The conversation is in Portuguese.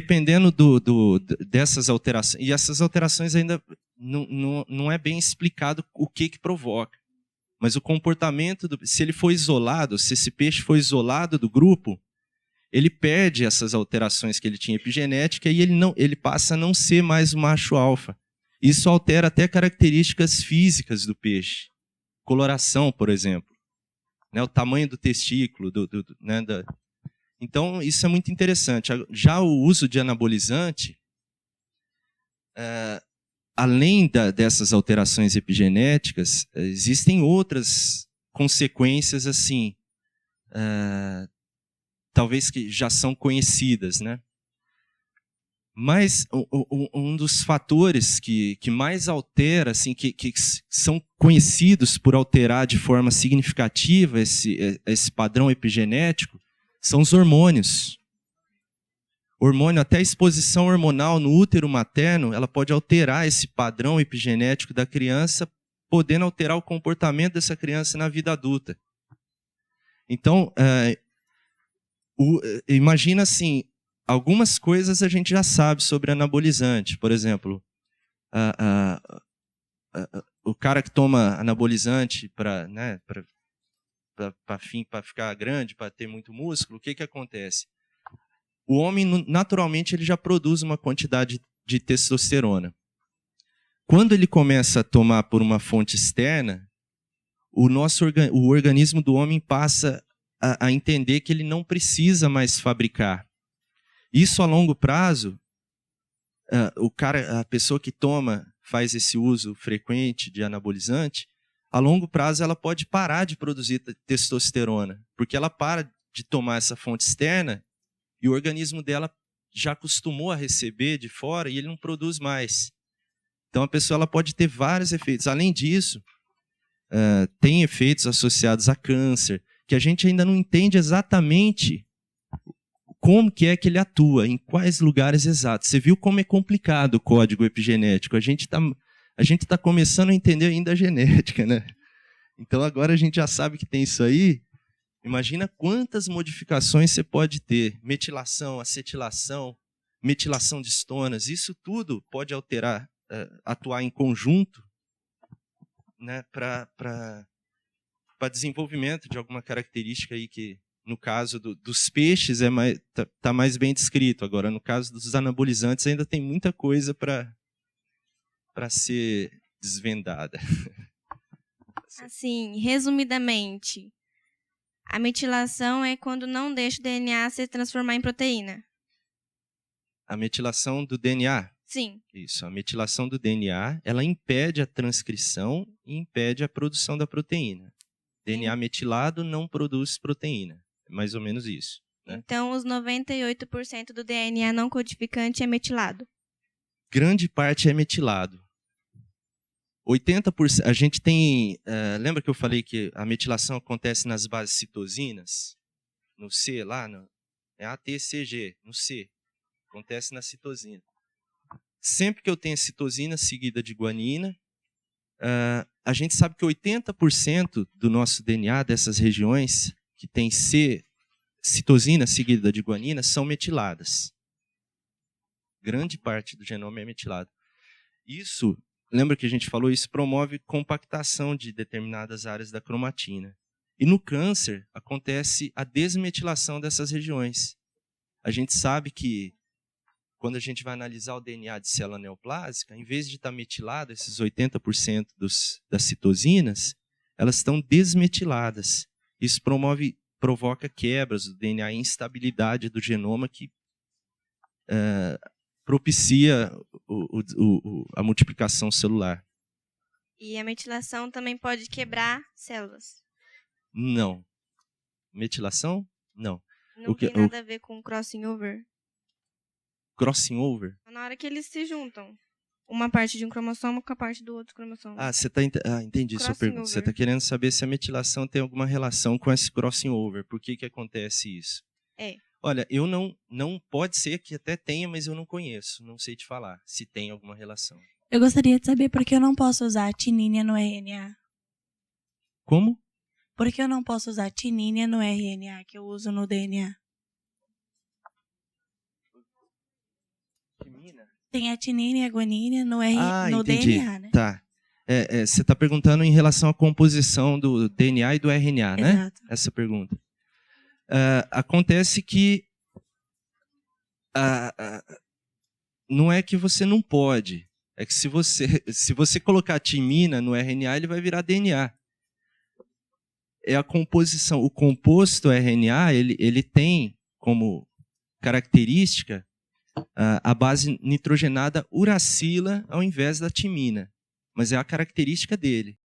dependendo dessas alterações, e essas alterações ainda não é bem explicado o que provoca. Mas o comportamento, se ele for isolado, se esse peixe for isolado do grupo, ele perde essas alterações que ele tinha epigenética e ele passa a não ser mais o macho alfa. Isso altera até características físicas do peixe. Coloração, por exemplo. Né, o tamanho do testículo. Então, isso é muito interessante. Já o uso de anabolizante, além dessas alterações epigenéticas, existem outras consequências, assim, talvez que já são conhecidas, né? Mas um dos fatores que mais altera, assim, que são conhecidos por alterar de forma significativa esse padrão epigenético, são os hormônios. Até a exposição hormonal no útero materno, ela pode alterar esse padrão epigenético da criança, podendo alterar o comportamento dessa criança na vida adulta. Então, imagina assim, algumas coisas a gente já sabe sobre anabolizante. Por exemplo, o cara que toma anabolizante para ficar grande, para ter muito músculo, o que acontece? O homem, naturalmente, ele já produz uma quantidade de testosterona. Quando ele começa a tomar por uma fonte externa, o organismo do homem passa a entender que ele não precisa mais fabricar. Isso a longo prazo, a pessoa que faz esse uso frequente de anabolizante, a longo prazo ela pode parar de produzir testosterona, porque ela para de tomar essa fonte externa e o organismo dela já acostumou a receber de fora e ele não produz mais. Então a pessoa ela pode ter vários efeitos. Além disso, tem efeitos associados a câncer, que a gente ainda não entende exatamente como que é que ele atua, em quais lugares exatos. Você viu como é complicado o código epigenético. A gente tá começando a entender ainda a genética, né? Então agora a gente já sabe que tem isso aí. Imagina quantas modificações você pode ter. Metilação, acetilação, metilação de estonas. Isso tudo pode alterar, atuar em conjunto, né, para desenvolvimento de alguma característica aí que, no caso dos peixes, tá mais bem descrito. Agora, no caso dos anabolizantes, ainda tem muita coisa para ser desvendada. Assim, resumidamente, a metilação é quando não deixa o DNA se transformar em proteína. A metilação do DNA? Sim. Isso, a metilação do DNA, ela impede a transcrição e impede a produção da proteína. DNA metilado não produz proteína. É mais ou menos isso, né? Então, os 98% do DNA não codificante é metilado. Grande parte é metilado. 80%, a gente tem... lembra que eu falei que a metilação acontece nas bases citosinas? No C lá, é ATCG, no C. Acontece na citosina. Sempre que eu tenho citosina seguida de guanina, a gente sabe que 80% do nosso DNA, dessas regiões que tem citosina seguida de guanina, são metiladas. Grande parte do genoma é metilado. Isso, lembra que a gente falou, isso promove compactação de determinadas áreas da cromatina. E no câncer, acontece a desmetilação dessas regiões. A gente sabe que, quando a gente vai analisar o DNA de célula neoplásica, em vez de estar metilado, esses 80% das citosinas, elas estão desmetiladas. Isso provoca quebras do DNA, instabilidade do genoma que propicia a multiplicação celular. E a metilação também pode quebrar células? Não. Metilação? Não. Não tem nada a ver com crossing over? Crossing over? Na hora que eles se juntam. Uma parte de um cromossomo com a parte do outro cromossomo. Entendi sua pergunta. Você está querendo saber se a metilação tem alguma relação com esse crossing over. Por que acontece isso? Olha, eu não pode ser que até tenha, mas eu não conheço. Não sei te falar se tem alguma relação. Eu gostaria de saber por que eu não posso usar tinínia no RNA. Como? Por que eu não posso usar tinínia no RNA que eu uso no DNA? Tem a tinina e a guanina no, entendi. DNA, né? Tá. Você está perguntando em relação à composição do DNA e do RNA, né? Exato. Essa pergunta. Acontece que não é que você não pode. É que se você colocar timina no RNA, ele vai virar DNA. É a composição. O composto RNA, ele tem como característica a base nitrogenada uracila ao invés da timina. Mas é a característica dele.